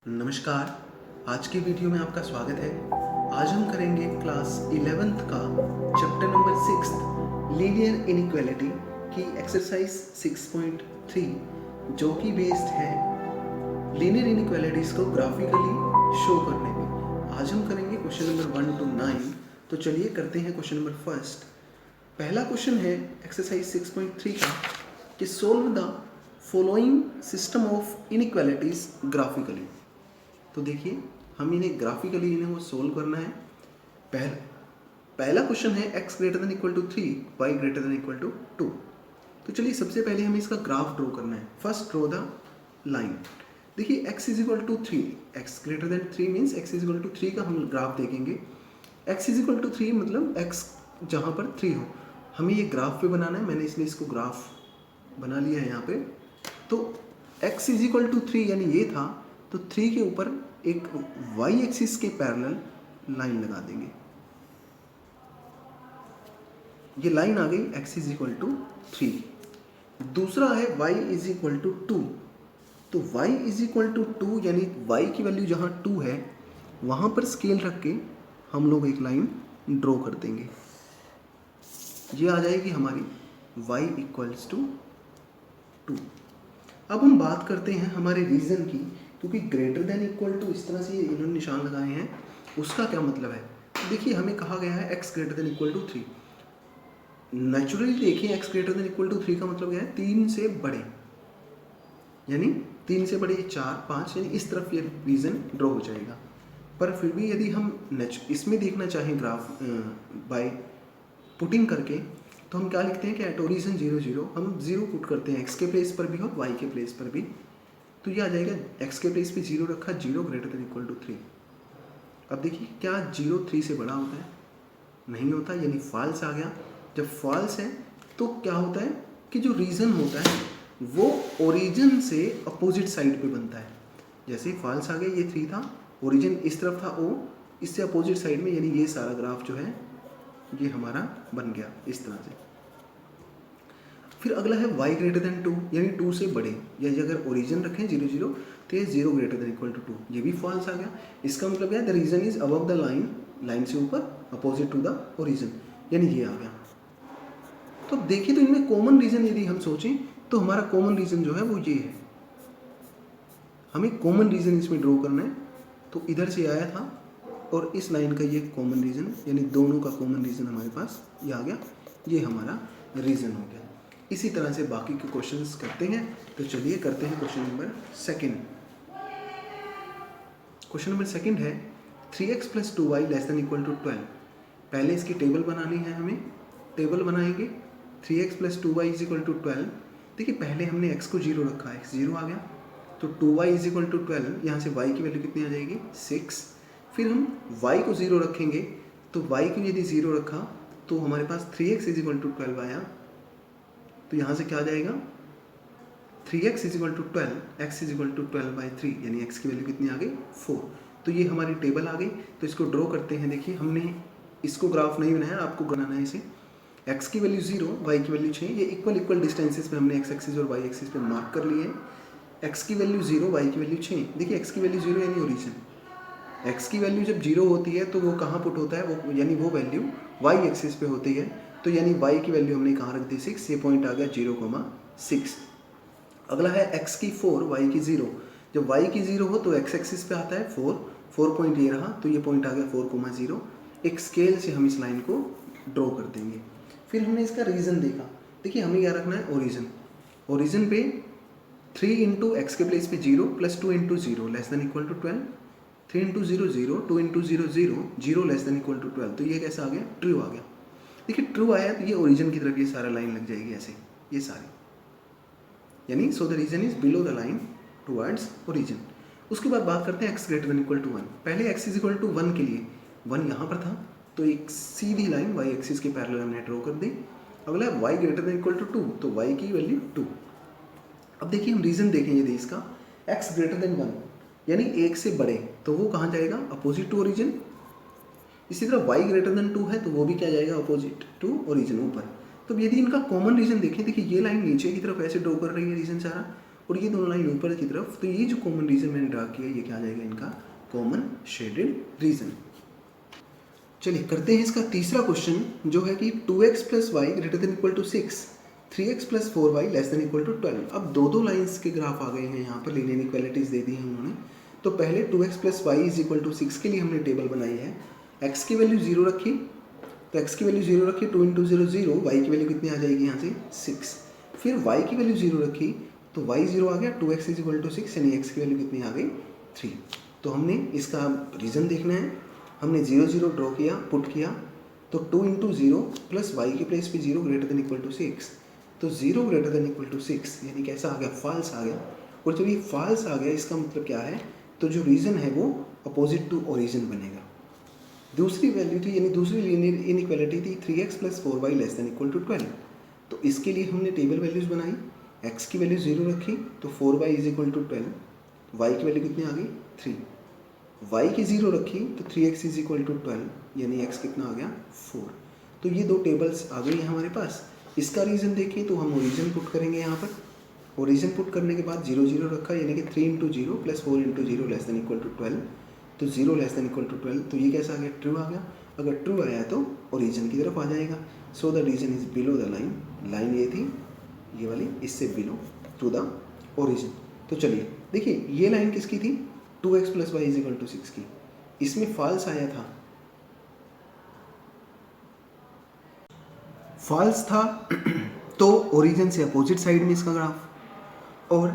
नमस्कार। आज की वीडियो में आपका स्वागत है। आज हम करेंगे क्लास 11th का चैप्टर नंबर 6 लीनियर इनइक्वालिटी की एक्सरसाइज 6.3 जो कि बेस्ड है लीनियर इनइक्वालिटीज़ को ग्राफिकली शो करने में। आज हम करेंगे क्वेश्चन नंबर 1 to 9। तो चलिए करते हैं क्वेश्चन नंबर फर्स्ट। पहला क्वेश्चन है एक्सरसाइज 6.3 का कि solve the following system of inequalities graphically. तो देखिए हम इन्हें ग्राफिकली इन्हें वो सोल्व करना है। पहला क्वेश्चन है x greater than equal to 3 y greater than equal to 2। तो चलिए सबसे पहले हमें इसका ग्राफ ड्रॉ करना है। First draw the line. देखिए x is equal to 3, x greater than 3 means x is equal to 3 का हम ग्राफ देखेंगे। x इज इक्वल टू 3 मतलब x जहाँ पर 3 हो, हमें ये ग्राफ पे बनाना है। मैंने इसलिए इसको ग्राफ बना लिया है यहाँ पे। तो x इज इक्वल टू 3 यानी ये था, तो 3 के ऊपर एक y एक्सिस के पैरेलल लाइन लगा देंगे। ये लाइन आ गई x इज इक्वल टू 3। दूसरा है y इज इक्वल टू 2। तो y इज इक्वल टू 2 यानी y की वैल्यू जहाँ 2 है वहाँ पर स्केल रख के हम लोग एक लाइन ड्रॉ कर देंगे। ये आ जाएगी हमारी y इक्वल्स टू 2। अब हम बात करते हैं हमारे रीजन की, क्योंकि ग्रेटर देन इक्वल टू इस तरह से इन्होंने निशान लगाए हैं, उसका क्या मतलब है। देखिए हमें कहा गया है x greater than equal to 3। Naturally देखिए x greater than equal to 3 का मतलब क्या है, 3 से बड़े, यानी 3 से बड़े 4 5, यानी इस तरफ ये रीजन ड्रॉ हो जाएगा। पर फिर भी यदि हम इसमें देखना चाहें ग्राफ बाय पुटिंग करके, तो हम क्या लिखते हैं कि एट ओरिजिन 0 0 हम 0 पुट करते हैं x के प्लेस पर भी और y के प्लेस पर भी। तो ये आ जाएगा x के प्लेस पे 0 रखा, 0 ग्रेटर देन इक्वल टू 3। अब देखिए क्या 0 3 से बड़ा होता है? नहीं होता, यानी फॉल्स आ गया। जब फॉल्स है तो क्या होता है कि जो रीजन होता है वो ओरिजिन से अपोजिट साइड पे बनता है। जैसे फॉल्स आ गया, ये 3 था, ओरिजिन इस तरफ था o, इससे अपोजिट साइड में, यानी ये सारा ग्राफ जो है ये हमारा बन गया इस तरह से। फिर अगला है y ग्रेटर देन 2 यानी 2 से बड़े, या अगर ओरिजिन रखें 0 0 तो ये 0 ग्रेटर देन इक्वल टू 2, ये भी फॉल्स आ गया। इसका मतलब क्या है, the region is above the line, line से ऊपर, अपोजिट टू द ओरिजिन, यानी ये आ गया। तो देखिए तो इनमें कॉमन रीजन यदि हम सोचें तो हमारा कॉमन रीजन जो है वो ये है। हमें कॉमन रीजन इसमें ड्रॉ करना है। तो इधर से आया था और इस लाइन का ये कॉमन रीजन, यानी दोनों का कॉमन रीजन हमारे पास ये आ गया, ये हमारा रीजन हो गया। इसी तरह से बाकी के क्वेश्चंस करते हैं। तो चलिए करते हैं question number second. Question number second है 3x plus 2y less than equal to 12। पहले इसकी टेबल बनानी है, हमें टेबल बनाएंगे। 3x plus 2y is equal to 12। देखिए पहले हमने x को 0 रखा, x 0 आ गया, तो 2y इज इक्वल टू 12। यहाँ से y की वैल्यू कितनी आ जाएगी 6। फिर हम y को 0 रखेंगे, तो y को यदि 0 रखा तो हमारे पास 3x इज इक्वल टू 12 आया। तो यहाँ से क्या आ जाएगा 3x is equal to 12, x is equal to 12/3, यानी x की वैल्यू कितनी आ गई 4। तो ये हमारी टेबल आ गई। तो इसको ड्रॉ करते हैं। देखिए हमने इसको ग्राफ नहीं बनाया, आपको बनाना है इसे। x की वैल्यू 0, y की वैल्यू 6, ये इक्वल डिस्टेंसेस पे हमने x एक्सिस और y एक्सिस पे मार्क कर लिए हैं। x की वैल्यू 0, y की वैल्यू 6। देखिए x की वैल्यू 0 यानी ओरिजिन। x की वैल्यू जब 0 होती है तो वो कहाँ पुट होता है, वो यानी वो वैल्यू y एक्सिस पे होती है। तो यानी y की वैल्यू हमने कहाँ रख दी 6, ये पॉइंट आ गया 0,6। अगला है x की 4, y की 0। जब y की 0 हो तो x एक्सिस पे आता है 4 पॉइंट ये रहा, तो ये पॉइंट आ गया 4,0। एक स्केल से हम इस लाइन को ड्रॉ कर देंगे। फिर हमने इसका रीजन देखा। देखिए हमें क्या रखना है, ओरिजिन। ओरिजिन पे 3 इंटू एक्स के प्लेस पे 0 plus 2 into 0 less than equal to 12। 3 into 0 0, 2 into 0 0, 0 less than equal to 12। तो ये कैसा आ गया, ट्रू आ गया। देखिए ट्रू आया तो ये ओरिजिन की तरफ ये सारा लाइन लग जाएगी ऐसे, ये सारी, यानी so the region is below the line towards origin. उसके बाद बात करते हैं x greater than equal to 1। पहले x इज इक्वल टू 1 के लिए 1 यहाँ पर था, तो एक सीधी लाइन y एक्सिस के पैरेलल हमने ड्रॉ कर दी। अगला है y greater than equal to 2, तो y की वैल्यू 2। अब देखिए हम रीजन देखें यदि इसका, x ग्रेटर देन 1 यानी 1 से बड़े, तो वो कहाँ जाएगा, अपोजिट टू ओरिजिन। इसी तरह y ग्रेटर देन 2 है तो वो भी क्या जाएगा, अपोजिट टू ओरिजिन, ऊपर। तो यदि इनका कॉमन रीजन देखें, देखिए ये लाइन नीचे की तरफ ऐसे ड्रॉ कर रही है रीजन सारा, और ये दोनों लाइन ऊपर की तरफ, तो ये जो कॉमन रीजन मैंने ड्रा किया ये क्या आ जाएगा इनका कॉमन शेडेड रीजन। चलिए करते हैं इसका तीसरा क्वेश्चन जो है कि 2x + y > 6, 3x + 4y <= 12। अब दो लाइंस के ग्राफ आ गए हैं यहाँ पर, लीनियर इक्वालिटीज दे दी हैं उन्होंने। तो पहले 2x + y = 6 के लिए हमने टेबल बनाई है। x की वैल्यू 0 रखी, तो x की वैल्यू 0 रखी, 2 × 0 0, y की वैल्यू कितनी आ जाएगी यहाँ से 6। फिर y की वैल्यू 0 रखी तो y 0 आ गया, 2x = 6 यानी x की वैल्यू कितनी आ गई 3। तो हमने इसका रीज़न देखना है। हमने 0 0 ड्रॉ किया, पुट किया, तो 2 × 0 प्लस y की प्लेस पे 0 > 6, तो 0 > 6 यानी कैसा आ गया, फॉल्स आ गया। और जब ये फॉल्स आ गया इसका मतलब क्या है, तो जो रीज़न है वो अपोजिट टू ओरिजिन बनेगा। दूसरी वैल्यू थी यानी दूसरी लीनियर इनइक्वालिटी थी 3x + 4y <= 12। तो इसके लिए हमने टेबल वैल्यूज़ बनाई, x की वैल्यू 0 रखी तो 4y = 12, y की वैल्यू कितनी आ गई 3, y की 0 रखी तो 3x = 12 यानी x कितना आ गया 4। तो ये दो टेबल्स आ गई हैं हमारे पास। इसका रीज़न देखें तो हम ओरिजिन पुट करेंगे यहाँ पर। ओरिजिन पुट करने के बाद 0 0 रखा यानी कि 3 × 0 + 4 × 0 <= 12, तो 0 <= 12, तो ये कैसा आ गया, ट्रू आ गया। अगर ट्रू आया तो ओरिजिन की तरफ आ जाएगा। So the region is below the line, line ये थी ये वाली, इससे बिलो टू द ओरिजिन। तो चलिए देखिए ये लाइन किसकी थी, 2x + y = 6 की। इसमें फॉल्स आया था, फॉल्स था तो ओरिजिन से अपोजिट साइड में इसका ग्राफ। और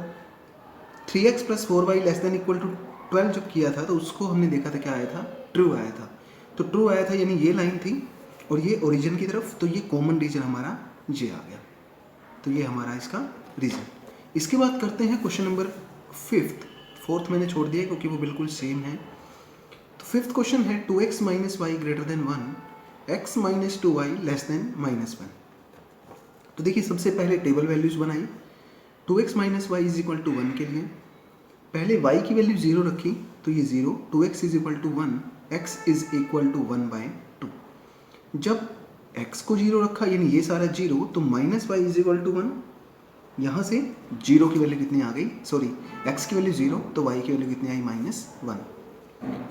3x + 4y <= 12 जब किया था तो उसको हमने देखा था क्या आया था, ट्रू आया था। तो ट्रू आया था यानी ये लाइन थी और ये ओरिजिन की तरफ, तो ये कॉमन रीजन हमारा जे आ गया। तो ये हमारा इसका रीजन। इसके बाद करते हैं क्वेश्चन नंबर 5। फोर्थ मैंने छोड़ दिया क्योंकि वो बिल्कुल सेम है। तो 5th क्वेश्चन है 2x - y > 1, x - 2y <=-1। तो देखिए सबसे पहले टेबल वैल्यूज बनाई। 2x - y = 1 के लिए पहले y की वैल्यू 0 रखी तो ये 0, 2x = 1, x = 1/2। जब x को 0 रखा यानी ये सारा 0, तो -y = 1, यहाँ से 0 की वैल्यू कितनी आ गई, सॉरी x की वैल्यू 0 तो y की वैल्यू कितनी आई -1।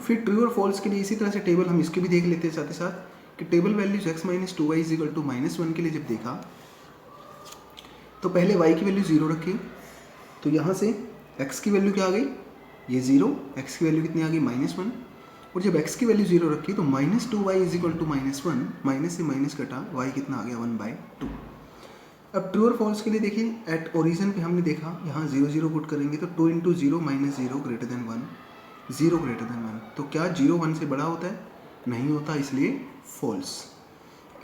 फिर ट्रू और फॉल्स के लिए इसी तरह से टेबल हम इसके भी देख लेते हैं साथ ही साथ कि टेबल वैल्यूज x - 2y = -1 के लिए जब देखा तो पहले y की वैल्यू 0 रखी, तो यहाँ से x की वैल्यू क्या आ गई, ये 0, x की वैल्यू कितनी आ गई -1। और जब x की वैल्यू 0 रखी तो -2y = -1, माइनस से माइनस कटा, y कितना आ गया 1/2। अब ट्रू और फॉल्स के लिए देखिए, एट ओरिजिन पे हमने देखा यहाँ 0 0 पुट करेंगे तो 2 × 0 - 0 > 1, 0 > 1। तो क्या 0 1 से बड़ा होता है, नहीं होता, इसलिए फॉल्स।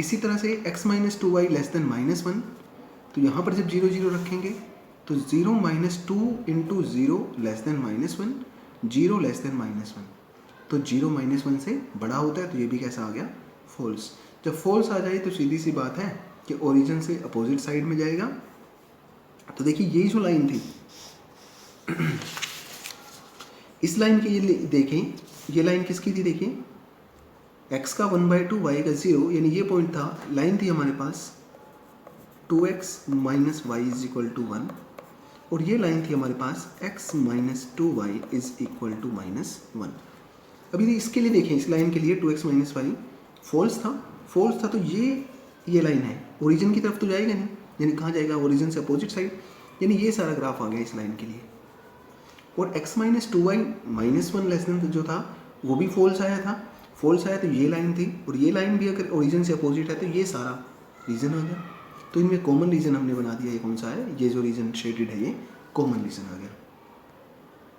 इसी तरह से x - 2y <=-1, तो यहाँ पर जब 0 0 रखेंगे तो 0 - 2 × 0 <=-1, 0 <=-1, तो 0 -1 से बड़ा होता है, तो ये भी कैसा आ गया फॉल्स। जब फॉल्स आ जाए तो सीधी सी बात है कि ओरिजिन से अपोजिट साइड में जाएगा। तो देखिए ये जो लाइन थी इस लाइन की ये देखें, ये लाइन किसकी थी, देखिए x का 1/2, y का 0, यानी ये पॉइंट था, लाइन थी हमारे पास 2x - y = 1, और ये लाइन थी हमारे पास x - 2y = -1। अभी इसके लिए देखें, इस लाइन के लिए 2x - y फॉल्स था तो ये लाइन है, ओरिजिन की तरफ तो जाएगा नहीं, यानी कहाँ जाएगा, ओरिजिन से अपोजिट साइड, यानी ये सारा ग्राफ आ गया इस लाइन के लिए। और x - 2y -1 जो था वो भी फॉल्स आया तो ये लाइन थी, और ये लाइन भी अगर ओरिजिन से अपोजिट है तो ये सारा रीजन आ गया। तो इनमें कॉमन रीजन हमने बना दिया, ये कौन सा है, ये जो रीजन शेडेड है ये कॉमन रीजन आ गया।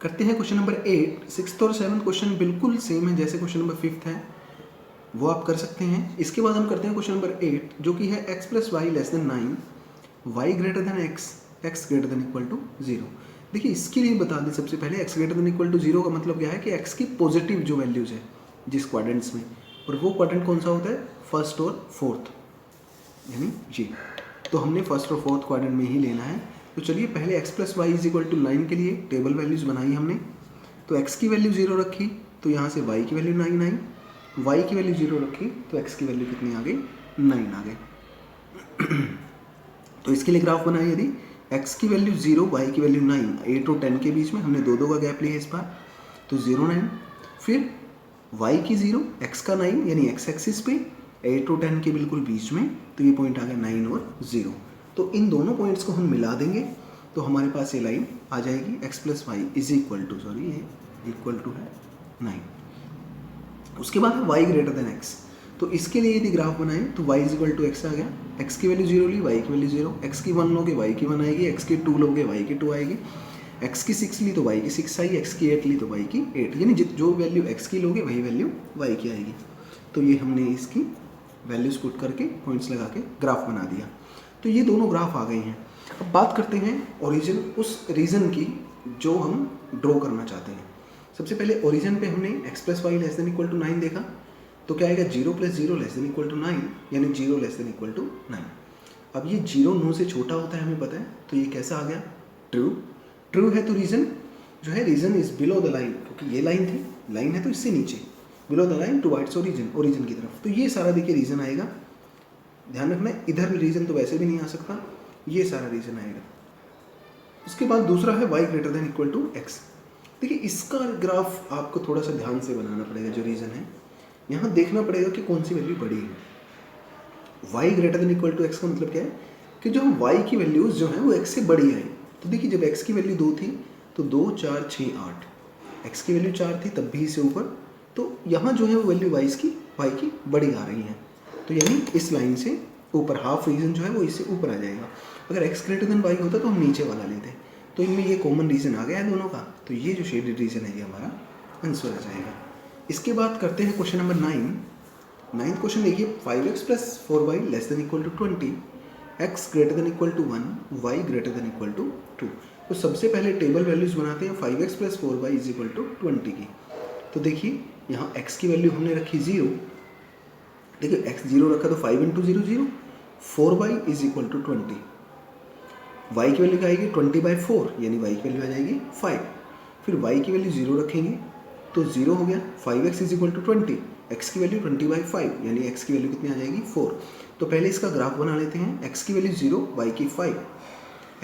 करते हैं क्वेश्चन नंबर 8। 6th और 7th क्वेश्चन बिल्कुल सेम है जैसे क्वेश्चन नंबर 5th है, वो आप कर सकते हैं। इसके बाद हम करते हैं क्वेश्चन नंबर 8 जो कि है x + y <9, y > x, x > 0। देखिए इसके लिए बता दें सबसे पहले, x > 0 का मतलब क्या है कि x की पॉजिटिव जो वैल्यूज़ है जिस क्वाड्रेंट्स में, और वो क्वाड्रेंट कौन सा होता है, फर्स्ट और फोर्थ, यानी ये। तो हमने फर्स्ट और फोर्थ क्वाड्रेंट में ही लेना है। तो चलिए पहले x + y = 9 के लिए टेबल वैल्यूज़ बनाई हमने। तो x की वैल्यू 0 रखी तो यहाँ से y की वैल्यू 9 आई, y की वैल्यू 0 रखी तो x की वैल्यू कितनी आ गई, 9 आ गई। तो इसके लिए ग्राफ बनाए, यदि x की वैल्यू 0, y की वैल्यू 9, 8 और 10 के बीच में हमने दो का गैप लिया इस बार, तो 0 9। फिर y की 0, x का 9 यानी x एक्सिस पे, 8 और 10 के बिल्कुल बीच में, तो ये पॉइंट आ गया 9 और 0। तो इन दोनों पॉइंट्स को हम मिला देंगे तो हमारे पास ये लाइन आ जाएगी x plus Y is equal to, sorry ये इक्वल टू है 9। उसके बाद है y ग्रेटर देन x। तो इसके लिए यदि ग्राफ बनाएं तो y is equal to x आ गया, x की वैल्यू 0 ली, y की वैल्यू 0, x की 1 लोगे y की 1 आएगी, x की 2 लोगे y की 2 आएगी, x की 6 ली तो y की 6 आई, x की 8 ली तो y की 8, यानी जो वैल्यू x की लोगे वही वैल्यू y की आएगी। तो ये हमने इसकी वैल्यूज पुट करके पॉइंट्स लगा के ग्राफ बना दिया। तो ये दोनों ग्राफ आ गए हैं। अब बात करते हैं ओरिजिन, उस रीजन की जो हम ड्रॉ करना चाहते हैं। सबसे पहले ओरिजिन पे हमने x plus Y less than equal to 9 देखा, तो क्या आएगा 0 plus 0 less than equal to 9, यानी 0 लेस देन इक्वल टू 9। अब ये 0 9 से छोटा होता है हमें पता है, तो ये कैसा आ गया, ट्रू। ट्रू है तो रीजन जो है, region is below the line, क्योंकि ये लाइन थी, लाइन है तो इससे नीचे, below the line towards origin, origin की तरफ। तो ये सारा देखिए रीजन आएगा, ध्यान रखना इधर रीजन तो वैसे भी नहीं आ सकता, ये सारा रीजन आएगा। उसके बाद दूसरा है y greater than equal to x। देखिए इसका ग्राफ आपको थोड़ा सा ध्यान से बनाना पड़ेगा, जो रीजन है यहाँ देखना पड़ेगा कि कौन सी वैल्यू बड़ी है। y greater than equal to x का मतलब क्या है कि जो y की वैल्यूज जो है वो x से बड़ी आई। तो देखिए जब x की वैल्यू 2 थी तो 2 4 6 8, x की वैल्यू 4 थी तब भी इससे ऊपर, तो यहाँ जो है वो वैल्यू y की बड़ी आ रही है, तो यानी इस लाइन से ऊपर हाफ रीजन जो है वो इससे ऊपर आ जाएगा। अगर x ग्रेटर देन y होता तो हम नीचे वाला लेते, तो इनमें ये कॉमन रीजन आ गया है दोनों का, तो ये जो शेडेड रीजन है ये हमारा आंसर आ जाएगा। इसके बाद करते हैं क्वेश्चन नंबर 9। 9th क्वेश्चन देखिए, 5x plus 4y less than equal to 20, x greater than equal to 1, y greater than equal to 2। तो सबसे पहले टेबल वैल्यूज बनाते हैं 5x plus 4y is equal to 20 की। तो देखिए यहाँ x की वैल्यू हमने रखी 0, देखिए x 0 रखा तो 5 into 0 0, 4y is equal to 20, y की वैल्यू क्या आएगी 20/4, यानी y की वैल्यू आ जाएगी 5। फिर y की वैल्यू 0 रखेंगे तो 0 हो गया, 5x is equal to 20, x की वैल्यू 20/5, यानी x की वैल्यू कितनी आ जाएगी 4। तो पहले इसका ग्राफ बना लेते हैं, x की वैल्यू 0, y की 5।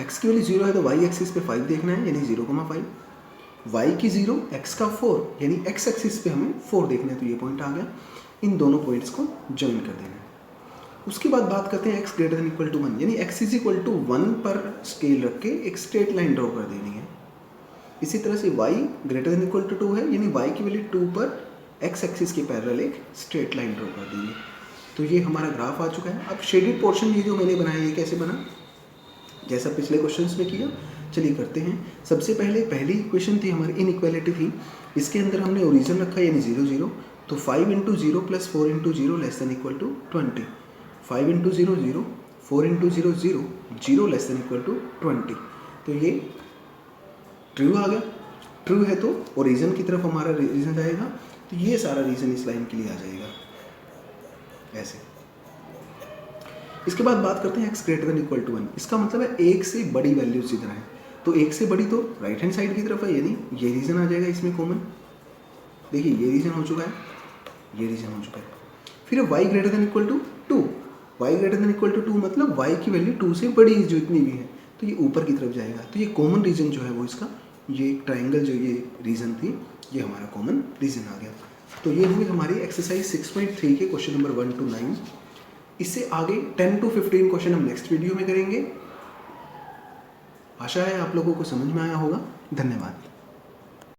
x की वैल्यू 0 है तो y एक्सिस पे 5 देखना है, यानी 0,5, y की 0, x का 4, यानी x एक्सिस पे हमें 4 देखना है, तो ये पॉइंट आ गया। इन दोनों पॉइंट्स को ज्वाइन कर देना है। उसके बाद बात करते हैं x greater than equal to 1, यानी x इज इक्वल टू 1 पर स्केल रख के एक स्ट्रेट लाइन ड्रॉ कर देनी है। इसी तरह से y greater than equal to 2 है, यानी y की वैल्यू 2 पर x एक्सिस के पैरेलल एक स्ट्रेट लाइन ड्रॉ कर देंगे। तो ये हमारा ग्राफ आ चुका है। अब शेडेड पोर्शन ये जो मैंने बनाया ये कैसे बना, जैसा पिछले क्वेश्चंस में किया, चलिए करते हैं। सबसे पहले पहली इक्वेशन थी हमारी, इनइक्वालिटी थी, इसके अंदर हमने ओरिजिन रखा यानी 0 0, तो 5 into 0 plus 4 into 0 less than equal to 20, 5 into 0 0, 4 into 0 0, 0 less than equal to 20। तो ये ट्रू आ गया। ट्रू है तो ओरिजिन की तरफ हमारा रीजन जाएगा, तो ये सारा रीजन इस लाइन के लिए आ जाएगा ऐसे। इसके बाद बात करते हैं x greater than equal to 1। इसका मतलब है एक से बड़ी वैल्यूज इधर है, तो एक से बड़ी तो राइट हैंड साइड की तरफ है, यानी ये रीजन आ जाएगा इसमें कॉमन। देखिए ये रीजन हो चुका है, ये रीजन हो चुका है। फिर y greater than equal to 2, y greater than equal to 2 मतलब y की वैल्यू 2 से बड़ी जो इतनी भी है, तो ये ऊपर की तरफ जाएगा। तो ये कॉमन रीजन जो है वो इसका, ये ट्राइंगल जो ये रीजन थी, ये हमारा कॉमन रीजन आ गया। तो ये हुई हमारी एक्सरसाइज 6.3 के क्वेश्चन नंबर 1 to 9। इससे आगे 10 to 15 क्वेश्चन हम नेक्स्ट वीडियो में करेंगे। आशा है आप लोगों को समझ में आया होगा। धन्यवाद।